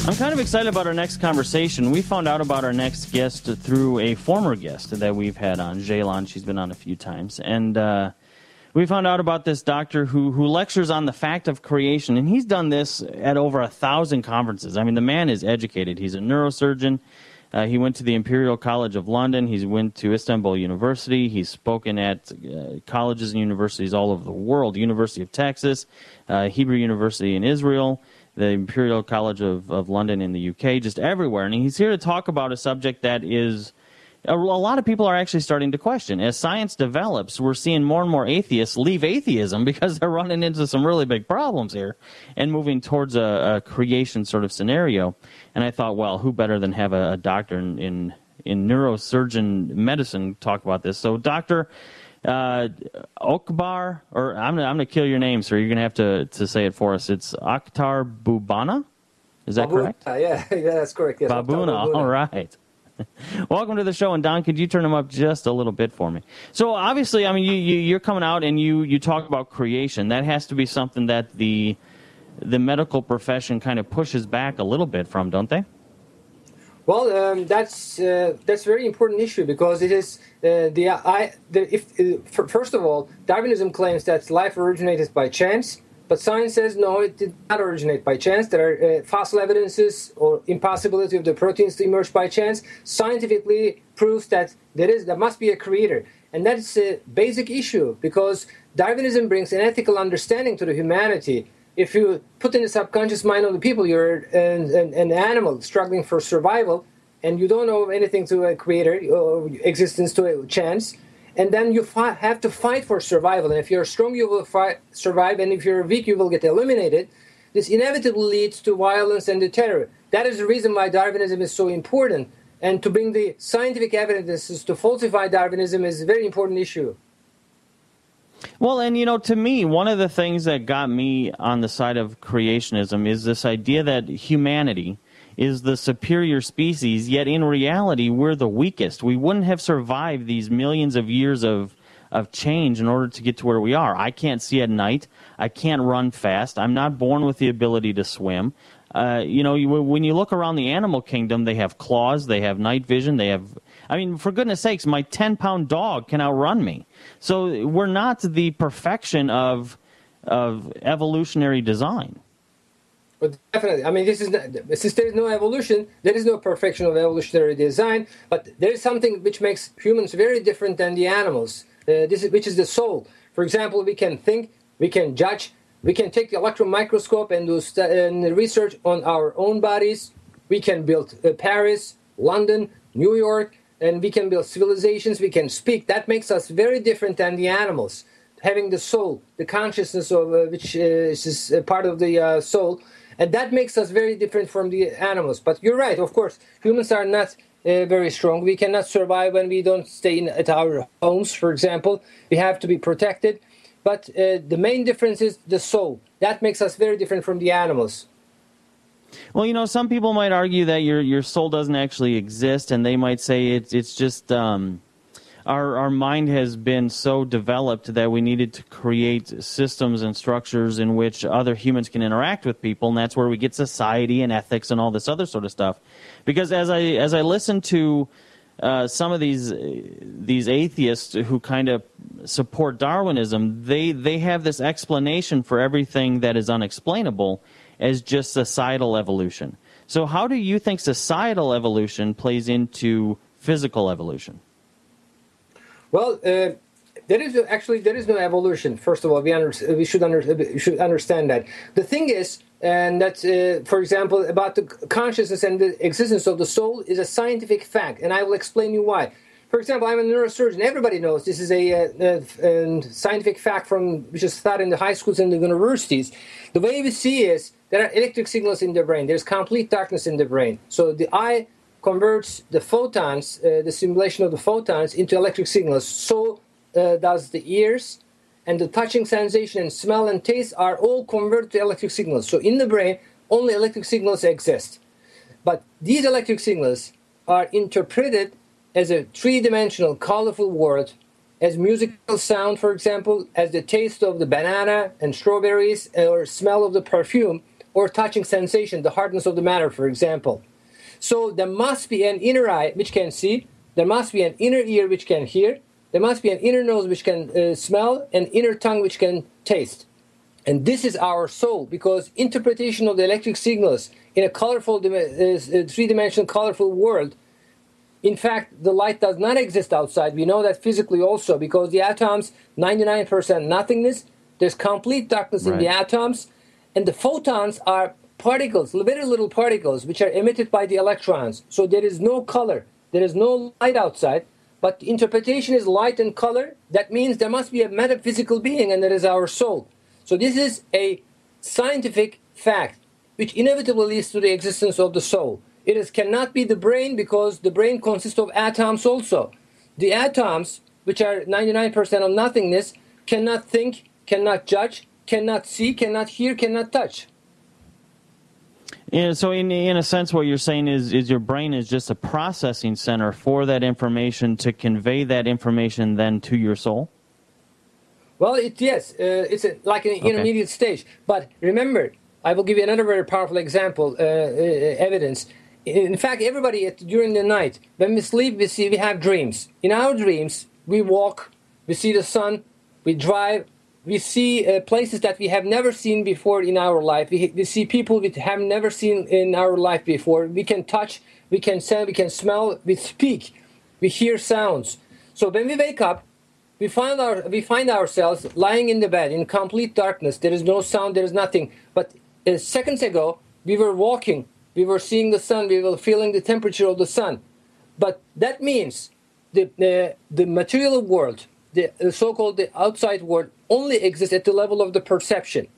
I'm kind of excited about our next conversation. We found out about our next guest through a former guest that we've had on, Jaylon. She's been on a few times. And we found out about this doctor who lectures on the fact of creation. And he's done this at over 1,000 conferences. I mean, the man is educated. He's a neurosurgeon. He went to the Imperial College of London. He went to Istanbul University. He's spoken at colleges and universities all over the world. University of Texas, Hebrew University in Israel, the Imperial College of London in the UK, just everywhere. And he's here to talk about a subject that is a lot of people are actually starting to question. As science develops, we're seeing more and more atheists leave atheism because they're running into some really big problems here and moving towards a creation sort of scenario. And I thought, well, who better than have a doctor in neurosurgeon medicine talk about this? So Dr. Oktar, or I'm gonna kill your name, sir. You're gonna have to say it for us. It's Oktar Babuna. Is that correct? Yeah, that's correct. Yes, Babuna. All right. Welcome to the show. And Don, could you turn them up just a little bit for me? So obviously, I mean, you're coming out and you talk about creation. That has to be something that the medical profession kind of pushes back a little bit from, don't they? Well, that's a very important issue because it is first of all, Darwinism claims that life originated by chance, but science says no, it did not originate by chance. There are fossil evidences or impossibility of the proteins to emerge by chance. Scientifically proves that there must be a creator, and that's a basic issue because Darwinism brings an ethical understanding to the humanity. If you put in the subconscious mind of the people, you're an animal struggling for survival, and you don't know anything to a creator or existence to a chance, and then you have to fight for survival. And if you're strong, you will survive, and if you're weak, you will get eliminated. This inevitably leads to violence and to terror. That is the reason why Darwinism is so important. And to bring the scientific evidences to falsify Darwinism is a very important issue. Well, and to me, one of the things that got me on the side of creationism is this idea that humanity is the superior species, yet in reality, we're the weakest. We wouldn't have survived these millions of years of change in order to get to where we are. I can't see at night. I can't run fast. I'm not born with the ability to swim. When you look around the animal kingdom, they have claws, they have night vision, for goodness sakes, my 10-pound dog can outrun me. So we're not the perfection of evolutionary design. But definitely, I mean, since there is no evolution, there is no perfection of evolutionary design, but there is something which makes humans very different than the animals, which is the soul. For example, we can think, we can judge, we can take the electron microscope and do research on our own bodies. We can build Paris, London, New York, and we can build civilizations, we can speak. That makes us very different than the animals. Having the soul, the consciousness of which is part of the soul, and that makes us very different from the animals. But you're right, of course, humans are not very strong. We cannot survive when we don't stay at our homes, for example. We have to be protected. But the main difference is the soul. That makes us very different from the animals. Well, some people might argue that your soul doesn't actually exist, and they might say it's just our mind has been so developed that we needed to create systems and structures in which other humans can interact with people, and that's where we get society and ethics and all this other sort of stuff. Because as I listen to some of these atheists who kind of support Darwinism, they have this explanation for everything that is unexplainable as just societal evolution. So how do you think societal evolution plays into physical evolution? Well, there is no evolution. First of all, we should understand that. The thing is, and that, for example, about the consciousness and the existence of the soul is a scientific fact, and I will explain you why. For example, I'm a neurosurgeon. Everybody knows this is a scientific fact which is taught in the high schools and the universities. The way we see is there are electric signals in the brain. There's complete darkness in the brain. So the eye converts the photons, the simulation of the photons, into electric signals. So does the ears, and the touching sensation and smell and taste are all converted to electric signals. So in the brain, only electric signals exist. But these electric signals are interpreted as a three-dimensional, colorful world, as musical sound, for example, as the taste of the banana and strawberries, or smell of the perfume. or touching sensation, the hardness of the matter, for example. So there must be an inner eye which can see, there must be an inner ear which can hear, there must be an inner nose which can smell, and inner tongue which can taste. And this is our soul, because interpretation of the electric signals in a colorful, three-dimensional, colorful world, in fact, the light does not exist outside. We know that physically also, because the atoms, 99% nothingness, there's complete darkness in the atoms, and the photons are particles, very little particles, which are emitted by the electrons. So there is no color, there is no light outside, but the interpretation is light and color. That means there must be a metaphysical being, and that is our soul. So this is a scientific fact, which inevitably leads to the existence of the soul. Cannot be the brain, because the brain consists of atoms also. The atoms, which are 99% of nothingness, cannot think, cannot judge, cannot see, cannot hear, cannot touch. Yeah, so in a sense, what you're saying is your brain is just a processing center for that information to convey that information then to your soul? Well, yes, it's like an intermediate stage. But remember, I will give you another very powerful example, evidence. In fact, everybody during the night, when we sleep, we have dreams. In our dreams, we walk, we see the sun, we drive, we see places that we have never seen before in our life. We see people we have never seen in our life before. We can touch, we can sense, we can smell, we speak, we hear sounds. So when we wake up, we find ourselves lying in the bed in complete darkness. There is no sound, there is nothing. But seconds ago, we were walking, we were seeing the sun, we were feeling the temperature of the sun. But that means the material world, the so-called the outside world, only exists at the level of the perception.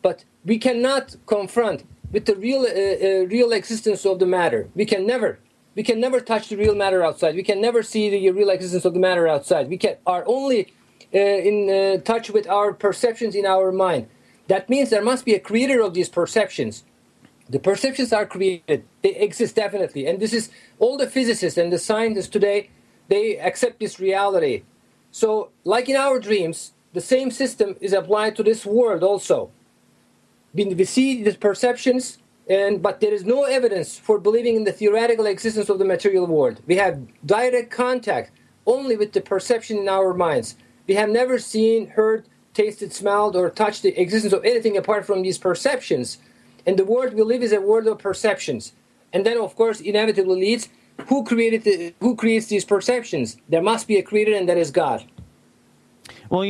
But we cannot confront with the real existence of the matter. We can never touch the real matter outside. We can never see the real existence of the matter outside. We are only in touch with our perceptions in our mind. That means there must be a creator of these perceptions. The perceptions are created. They exist definitely. And this is all the physicists and the scientists today, they accept this reality. So like in our dreams, the same system is applied to this world also. We see the perceptions, but there is no evidence for believing in the theoretical existence of the material world. We have direct contact only with the perception in our minds. We have never seen, heard, tasted, smelled, or touched the existence of anything apart from these perceptions. And the world we live is a world of perceptions. And then, of course, inevitably leads, who creates these perceptions? There must be a creator, and that is God. Well,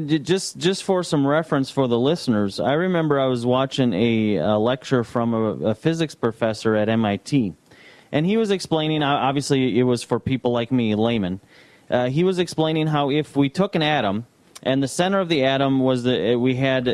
just for some reference for the listeners, I remember I was watching a lecture from a physics professor at MIT, and he was explaining, obviously it was for people like me, laymen, he was explaining how if we took an atom, and the center of the atom was we had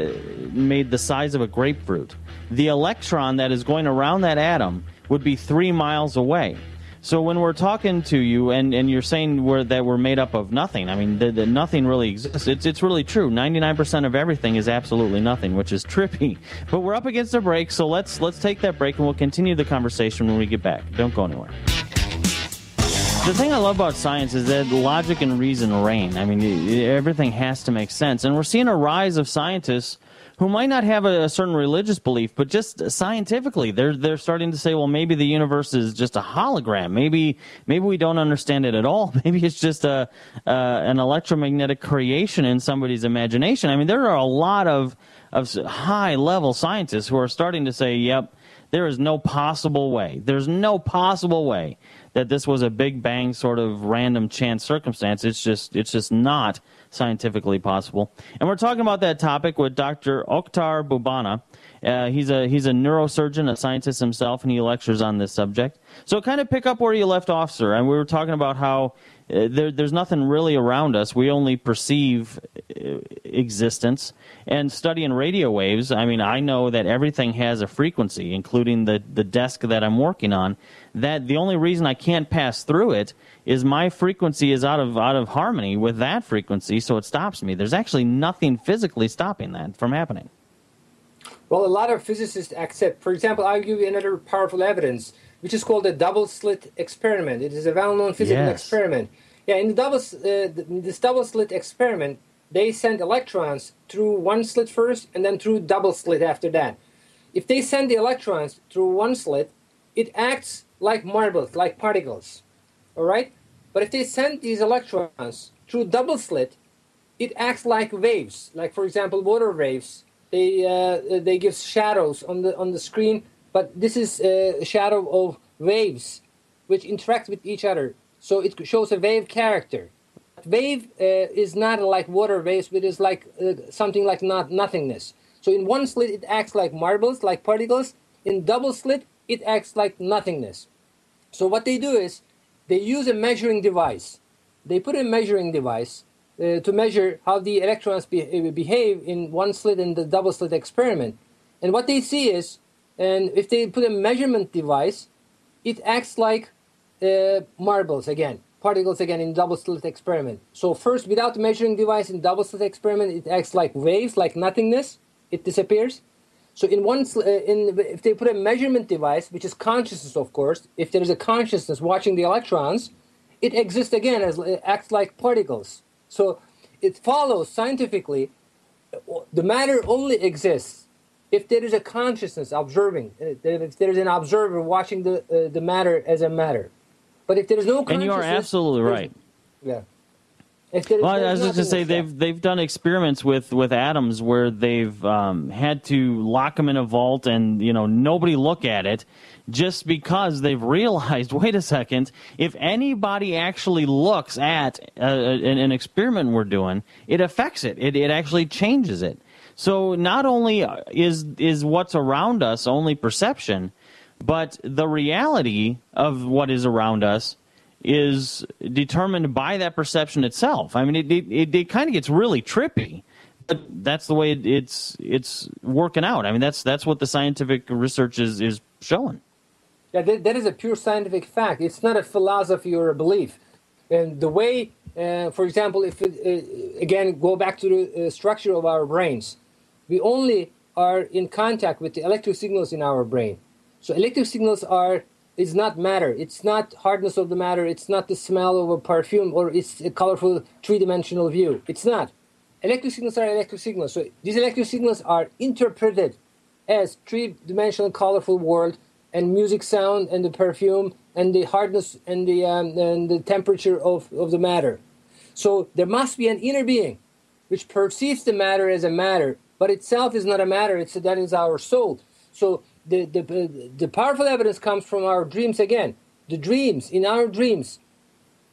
made the size of a grapefruit, the electron that is going around that atom would be 3 miles away. So when we're talking to you and you're saying that we're made up of nothing, I mean, that nothing really exists. It's really true. 99% of everything is absolutely nothing, which is trippy. But we're up against a break, so let's take that break, and we'll continue the conversation when we get back. Don't go anywhere. The thing I love about science is that logic and reason reign. I mean, everything has to make sense. And we're seeing a rise of scientists who might not have a certain religious belief, but just scientifically, they're starting to say, well, maybe the universe is just a hologram. Maybe we don't understand it at all. Maybe it's just an electromagnetic creation in somebody's imagination. I mean, there are a lot of high-level scientists who are starting to say, yep, there is no possible way. There's no possible way that this was a Big Bang sort of random chance circumstance. It's just not scientifically possible. And we're talking about that topic with Dr. Oktar Babuna. He's a neurosurgeon, a scientist himself, and he lectures on this subject. So kind of pick up where you left off, sir. And we were talking about how there's nothing really around us. We only perceive existence. And studying radio waves, I mean, I know that everything has a frequency, including the desk that I'm working on, that the only reason I can't pass through it is my frequency is out of harmony with that frequency, so it stops me. There's actually nothing physically stopping that from happening. Well, a lot of physicists accept. For example, I'll give you another powerful evidence, which is called the double slit experiment. It is a well-known physical experiment. Yeah, in this double slit experiment, they sent electrons through one slit first and then through double slit after that. If they send the electrons through one slit, it acts like marbles, like particles. All right? But if they send these electrons through double slit, it acts like waves. Like, for example, water waves. They give shadows on the screen, but this is a shadow of waves which interact with each other. So it shows a wave character. Wave is not like water waves, but it's like something like nothingness. So in one slit, it acts like marbles, like particles. In double slit, it acts like nothingness. So what they do is they use a measuring device. They put a measuring device to measure how the electrons behave in one slit in the double slit experiment. And what they see is, and if they put a measurement device, it acts like marbles again, particles again in double slit experiment. So first, without the measuring device in double slit experiment, it acts like waves, like nothingness. It disappears. So if they put a measurement device, which is consciousness, of course, if there is a consciousness watching the electrons, it exists again as it acts like particles. So it follows scientifically the matter only exists if there is a consciousness observing, if there is an observer watching the matter as a matter. But if there is no consciousness... And you are absolutely right. Yeah. Well, I was just going to say they've done experiments with atoms where they've had to lock them in a vault and nobody look at it, just because they've realized, wait a second, if anybody actually looks at an experiment we're doing, it affects it. It actually changes it. So not only is what's around us only perception, but the reality of what is around us is determined by that perception itself. I mean, it kind of gets really trippy, but that's the way it's working out. I mean, that's what the scientific research is showing. Yeah, that is a pure scientific fact. It's not a philosophy or a belief. And the way, for example, if again go back to the structure of our brains, we only are in contact with the electric signals in our brain. So electric signals is not matter. It's not hardness of the matter. It's not the smell of a perfume, or it's a colorful three-dimensional view. It's not. Electric signals are electric signals. So these electric signals are interpreted as three-dimensional colorful world, and music, sound, and the perfume, and the hardness, and the temperature of the matter. So there must be an inner being which perceives the matter as a matter, but itself is not a matter. That is our soul. So the powerful evidence comes from our dreams again. The dreams, in our dreams,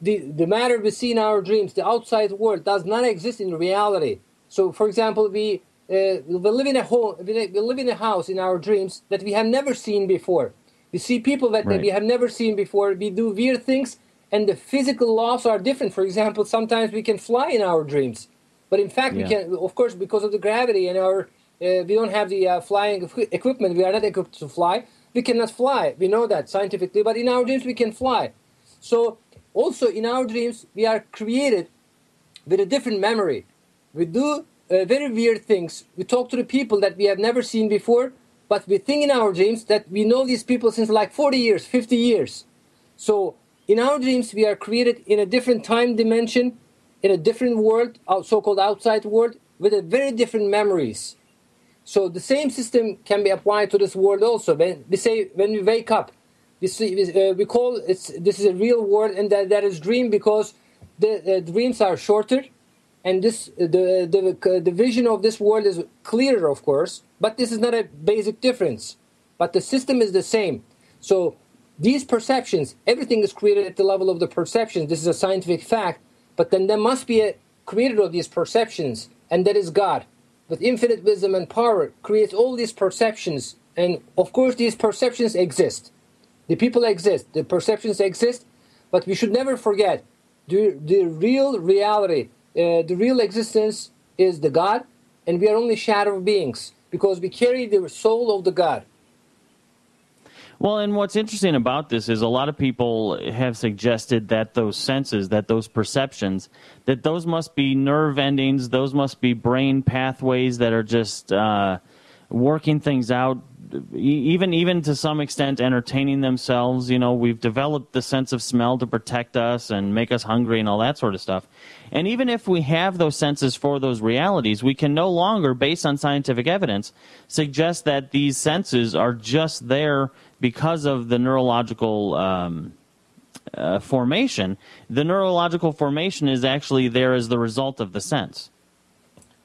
the matter we see in our dreams, the outside world, does not exist in reality. So, for example, we live in a home, we live in a house in our dreams that we have never seen before. We see people that we have never seen before. We do weird things, and the physical laws are different. For example, sometimes we can fly in our dreams, but in fact we can, of course, because of the gravity and our we don't have the flying equipment. We are not equipped to fly. We cannot fly. We know that scientifically, but in our dreams we can fly. So also in our dreams we are created with a different memory. We do very weird things. We talk to the people that we have never seen before, but we think in our dreams that we know these people since like 40 years, 50 years. So in our dreams we are created in a different time dimension, in a different world, so-called outside world, with a very different memories. So the same system can be applied to this world also. When we wake up, we call this is a real world, and that is dream, because the dreams are shorter, and the vision of this world is clearer, of course. But this is not a basic difference. But the system is the same. So these perceptions, everything is created at the level of the perceptions. This is a scientific fact. But then there must be a creator of these perceptions, and that is God. With infinite wisdom and power, creates all these perceptions. And of course these perceptions exist. The people exist, the perceptions exist, but we should never forget the real reality, the real existence is the God, and we are only shadow beings, because we carry the soul of the God. Well, and what's interesting about this is a lot of people have suggested that those senses, that those perceptions, that those must be nerve endings, those must be brain pathways that are just working things out even to some extent entertaining themselves. You know, we've developed the sense of smell to protect us and make us hungry and all that sort of stuff. And even if we have those senses for those realities, we can no longer, based on scientific evidence, suggest that these senses are just there because of the neurological formation. The neurological formation is actually there as the result of the sense.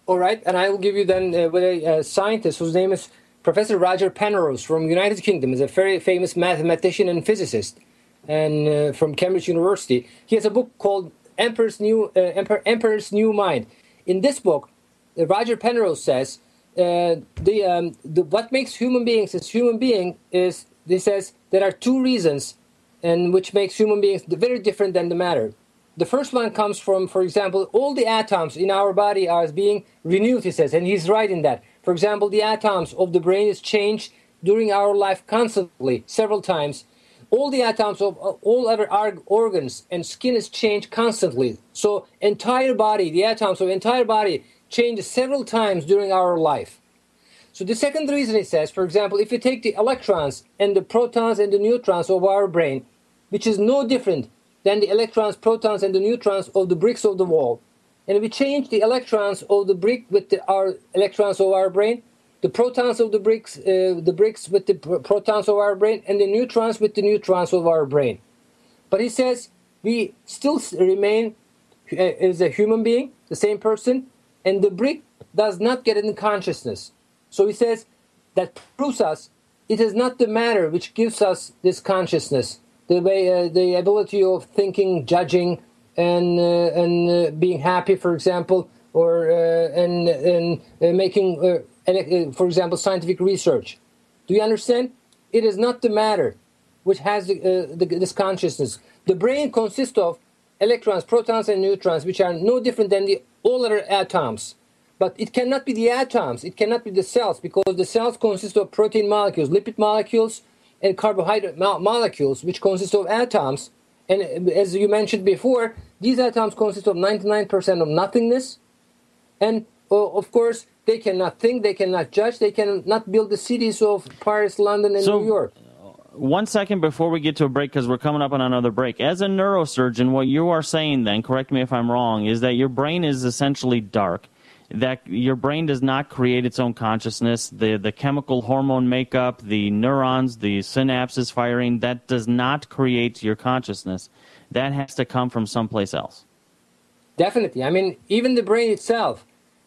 All right, and I will give you then with a scientist whose name is Professor Roger Penrose from United Kingdom. Is a very famous mathematician and physicist, and from Cambridge University. He has a book called Emperor's New Mind. In this book, Roger Penrose says what makes human beings as human being is, he says, there are two reasons, and which makes human beings very different than the matter. The first one comes from, for example, all the atoms in our body are being renewed, he says, and he's right in that. For example, the atoms of the brain is changed during our life constantly, several times. All the atoms of all other organs and skin is changed constantly. So entire body, the atoms of entire body change several times during our life. So the second reason, he says, for example, if you take the electrons and the protons and the neutrons of our brain, which is no different than the electrons, protons, and the neutrons of the bricks of the wall. And if we change the electrons of the brick with our electrons of our brain, the protons of the bricks with the protons of our brain, and the neutrons with the neutrons of our brain. But he says we still remain as a human being, the same person, and the brick does not get in consciousness. So he says that proves us it is not the matter which gives us this consciousness. The way, the ability of thinking, judging, and being happy, for example, or and making, for example, scientific research. Do you understand? It is not the matter which has this consciousness. The brain consists of electrons, protons, and neutrons, which are no different than all other atoms. But it cannot be the atoms. It cannot be the cells, because the cells consist of protein molecules, lipid molecules, and carbohydrate molecules, which consist of atoms. And as you mentioned before, these atoms consist of 99% of nothingness. And of course, they cannot think, they cannot judge, they cannot build the cities of Paris, London, and New York. 1 second before we get to a break, because we're coming up on another break. As a neurosurgeon, what you are saying then, correct me if I'm wrong, is that your brain is essentially dark, that your brain does not create its own consciousness. The chemical hormone makeup, the neurons, the synapses firing, that does not create your consciousness. That has to come from someplace else. Definitely. I mean, even the brain itself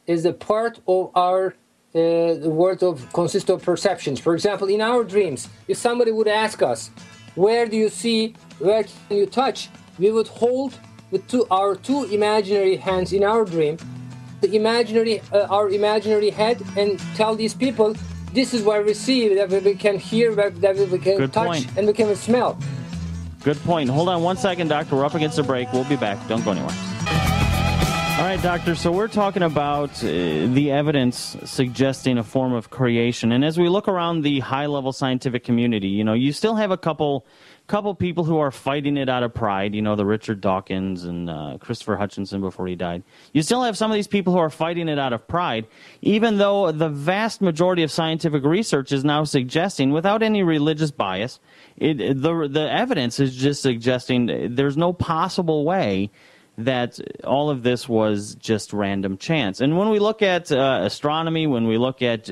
is a part of our the world of consists of perceptions. For example, in our dreams, if somebody would ask us, where do you see, where can you touch, we would hold with our two imaginary hands in our dream, our imaginary head, and tell these people, this is where we see, that we can hear, that we can Good touch, point. and we can smell. Good point. Hold on 1 second, Doctor. We're up against a break. We'll be back. Don't go anywhere. All right, Doctor, so we're talking about the evidence suggesting a form of creation. And as we look around the high-level scientific community, you know, you still have a couple people who are fighting it out of pride, you know, the Richard Dawkins and Christopher Hutchinson before he died. You still have some of these people who are fighting it out of pride, even though the vast majority of scientific research is now suggesting, without any religious bias, the evidence is just suggesting there's no possible way that all of this was just random chance. And when we look at astronomy, when we look at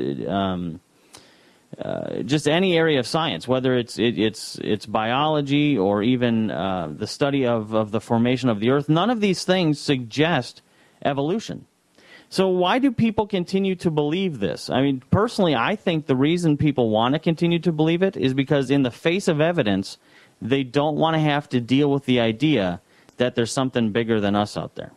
just any area of science, whether it's biology or even the study of the formation of the Earth, none of these things suggest evolution. So why do people continue to believe this? I mean, personally, I think the reason people want to continue to believe it is because in the face of evidence, they don't want to have to deal with the idea that there's something bigger than us out there.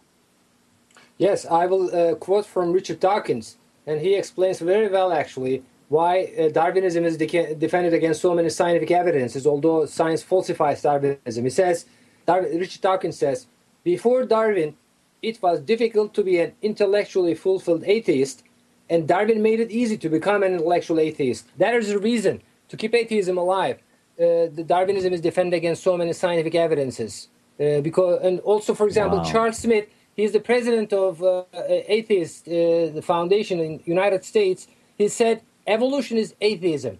Yes, I will quote from Richard Dawkins, and he explains very well, actually, why Darwinism is defended against so many scientific evidences, although science falsifies Darwinism. He says, Richard Dawkins says, before Darwin, it was difficult to be an intellectually fulfilled atheist, and Darwin made it easy to become an intellectual atheist. That is the reason to keep atheism alive. The Darwinism is defended against so many scientific evidences. And also, for example, Wow. Charles Smith, he's the president of Atheist the Foundation in the United States. He said, evolution is atheism.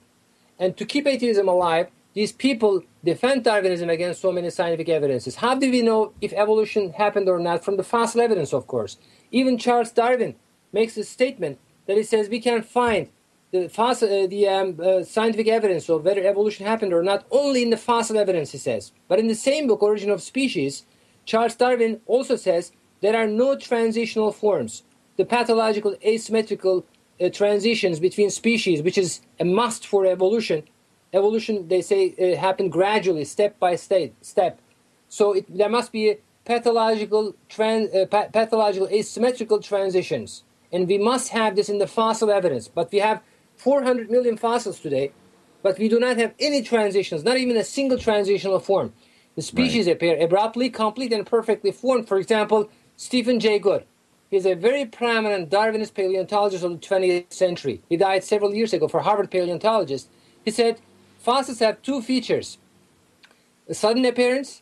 And to keep atheism alive, these people defend Darwinism against so many scientific evidences. How do we know if evolution happened or not? From the fossil evidence, of course. Even Charles Darwin makes a statement that he says we can find the scientific evidence of whether evolution happened or not only in the fossil evidence, he says. But in the same book, Origin of Species, Charles Darwin also says there are no transitional forms. The pathological asymmetrical transitions between species, which is a must for evolution. Evolution, they say, happened gradually, step by step. So there must be a pathological asymmetrical transitions. And we must have this in the fossil evidence. But we have 400 million fossils today, but we do not have any transitions, not even a single transitional form. The species appear abruptly, complete, and perfectly formed. For example, Stephen Jay Gould. He's a very prominent Darwinist paleontologist of the 20th century. He died several years ago for Harvard paleontologist. He said, fossils have two features, a sudden appearance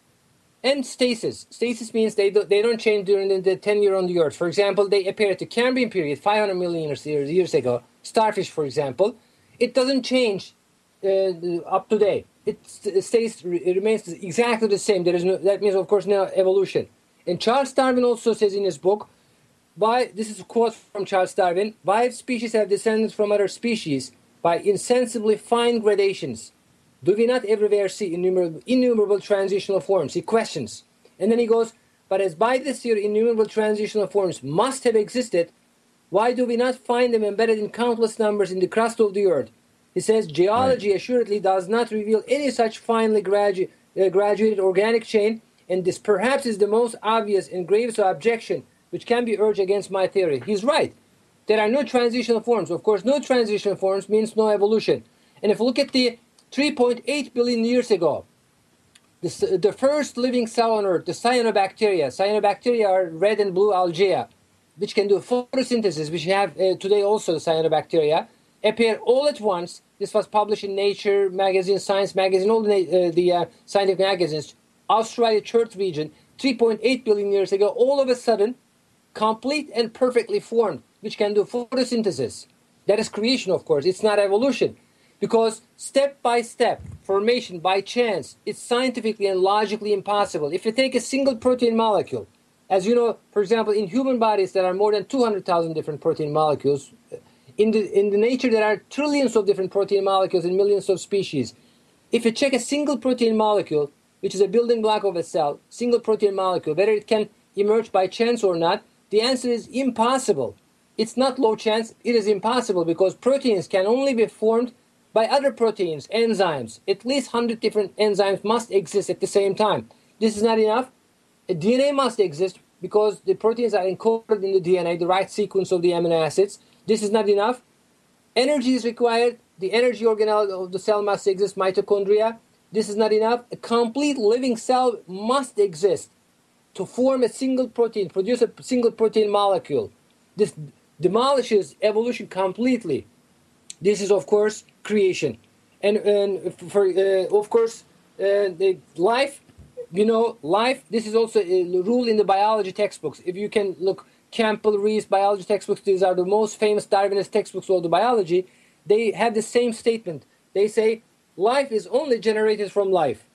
and stasis. Stasis means they don't change during the tenure on the Earth. For example, they appear at the Cambrian period, 500 million years ago. Starfish, for example, it doesn't change up to date. It remains exactly the same. That means, of course, no evolution. And Charles Darwin also says in his book, this is a quote from Charles Darwin, why species have descended from other species by insensibly fine gradations. Do we not everywhere see innumerable transitional forms? He questions. And then he goes, but as by this year innumerable transitional forms must have existed, why do we not find them embedded in countless numbers in the crust of the earth? He says, geology assuredly does not reveal any such finely graduated organic chain, and this perhaps is the most obvious and gravest objection which can be urged against my theory. He's right. There are no transitional forms. Of course, no transitional forms means no evolution. And if you look at the 3.8 billion years ago, the first living cell on Earth, the cyanobacteria. Cyanobacteria are red and blue algae, which can do photosynthesis, which we have today also, the cyanobacteria, appear all at once. This was published in Nature magazine, Science magazine, all the scientific magazines. Australia Church region, 3.8 billion years ago, all of a sudden, complete and perfectly formed, which can do photosynthesis. That is creation, of course. It's not evolution. Because step by step, formation by chance, it's scientifically and logically impossible. If you take a single protein molecule, as you know, for example, in human bodies there are more than 200,000 different protein molecules. In the nature there are trillions of different protein molecules in millions of species. If you check a single protein molecule, which is a building block of a cell, single protein molecule, whether it can emerge by chance or not, the answer is impossible. It's not low chance, it is impossible because proteins can only be formed by other proteins, enzymes. At least 100 different enzymes must exist at the same time. This is not enough. A DNA must exist because the proteins are encoded in the DNA, the right sequence of the amino acids. This is not enough. Energy is required. The energy organelle of the cell must exist, mitochondria. This is not enough. A complete living cell must exist to form a single protein, produce a single protein molecule. This demolishes evolution completely. This is, of course, creation. And of course, the life, life, this is also a rule in the biology textbooks. If you can look, Campbell, Rees biology textbooks, these are the most famous Darwinist textbooks of the biology. They have the same statement. They say, life is only generated from life.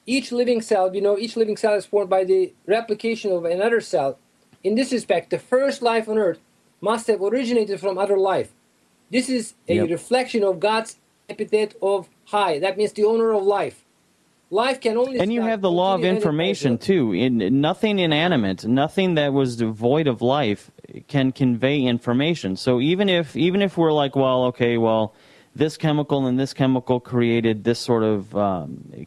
Each living cell, each living cell is formed by the replication of another cell. In this respect, the first life on Earth must have originated from other life. This is a reflection of God's epithet of high. That means the owner of life. Life can only. And you have the law of information too. Nothing inanimate, nothing that was devoid of life, can convey information. So even if we're like, this chemical and this chemical created this sort of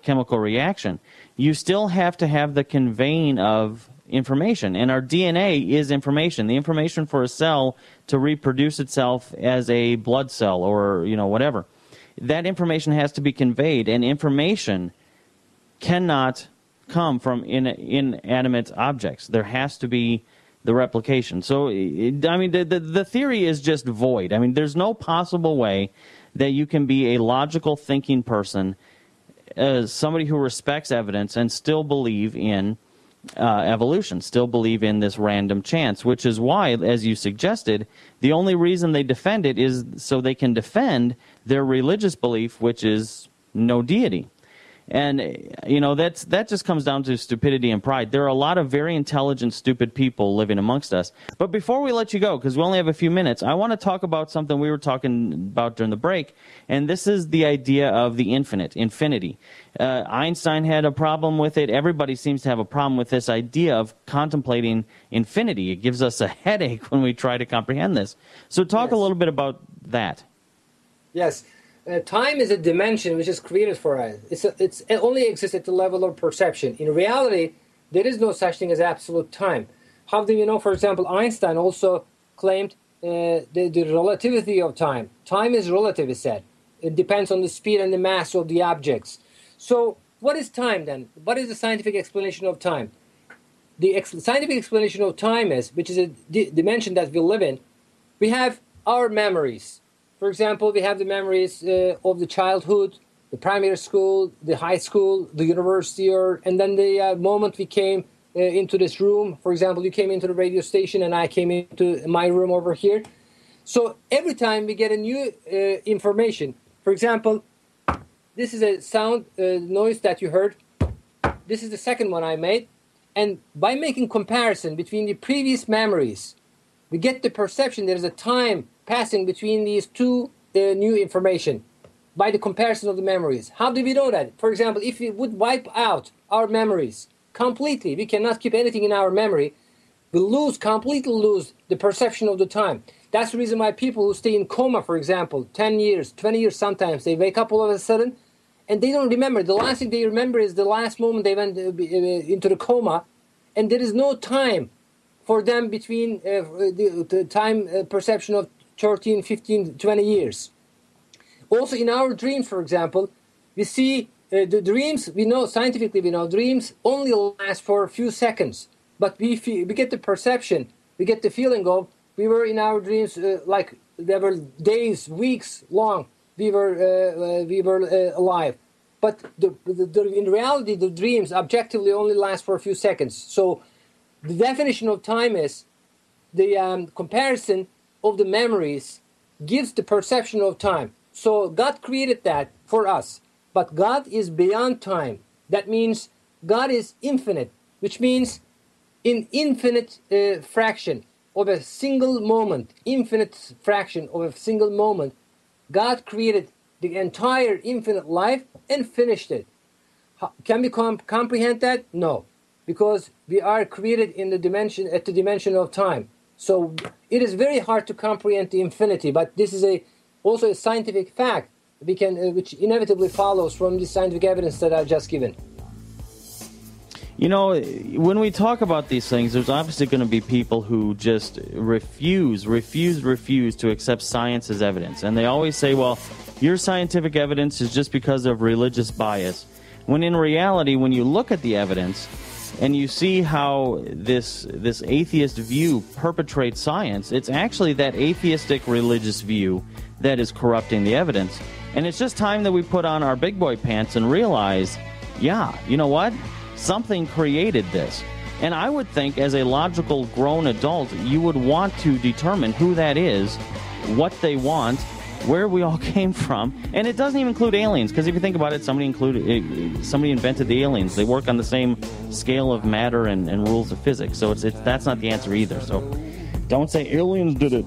chemical reaction, you still have to have the conveying of information. And our DNA is information. The information for a cell to reproduce itself as a blood cell or, whatever. That information has to be conveyed, and information cannot come from inanimate objects. There has to be the replication. So, the theory is just void. There's no possible way that you can be a logical thinking person, somebody who respects evidence, and still believe in evolution, still believe in this random chance, which is why, as you suggested, the only reason they defend it is so they can defend their religious belief, which is no deity. And, you know, that just comes down to stupidity and pride. There are a lot of very intelligent, stupid people living amongst us. But before we let you go, because we only have a few minutes, I want to talk about something we were talking about during the break, and this is the idea of the infinity. Einstein had a problem with it. Everybody seems to have a problem with this idea of contemplating infinity. It gives us a headache when we try to comprehend this. So talk a little bit about that. Yes. Time is a dimension which is created for us. It only exists at the level of perception. In reality, there is no such thing as absolute time. How do you know? For example, Einstein also claimed the relativity of time. Time is relative, he said. It depends on the speed and the mass of the objects. So what is time then? What is the scientific explanation of time? The scientific explanation of time is, which is a dimension that we live in, we have our memories. For example, we have the memories of the childhood, the primary school, the high school, the university, and then the moment we came into this room. For example, you came into the radio station and I came into my room over here. So every time we get a new information, for example, this is a sound noise that you heard. This is the second one I made. And by making comparison between the previous memories, we get the perception there is a time passing between these two new information by the comparison of the memories. How do we know that? For example, if we would wipe out our memories completely, we cannot keep anything in our memory, we completely lose the perception of the time. That's the reason why people who stay in coma, for example, 10 years, 20 years sometimes, they wake up all of a sudden and they don't remember. The last thing they remember is the last moment they went into the coma, and there is no time for them between the time perception of 13, 15, 20 years. Also in our dreams, for example, we see the dreams, we know, scientifically we know, dreams only last for a few seconds. But we get the perception, we get the feeling of, we were in our dreams like there were days, weeks long, we were alive. But in reality, the dreams objectively only last for a few seconds. So the definition of time is the comparison of the memories gives the perception of time. So God created that for us. But God is beyond time. That means God is infinite, which means in infinite fraction of a single moment, infinite fraction of a single moment, God created the entire infinite life and finished it. Can we comprehend that? No, because we are created in the dimension at the dimension of time. So it is very hard to comprehend the infinity, but this is also a scientific fact which inevitably follows from the scientific evidence that I've just given. You know, when we talk about these things, there's obviously going to be people who just refuse to accept science as evidence. And they always say, well, your scientific evidence is just because of religious bias. When in reality, when you look at the evidence and you see how this atheist view perpetrates science, it's actually that atheistic religious view that is corrupting the evidence. And it's just time that we put on our big boy pants and realize, yeah, you know what? Something created this. And I would think as a logical grown adult, you would want to determine who that is, what they want, where we all came from. And it doesn't even include aliens, because if you think about it, somebody invented the aliens. They work on the same scale of matter and rules of physics. So that's not the answer either. So don't say aliens did it.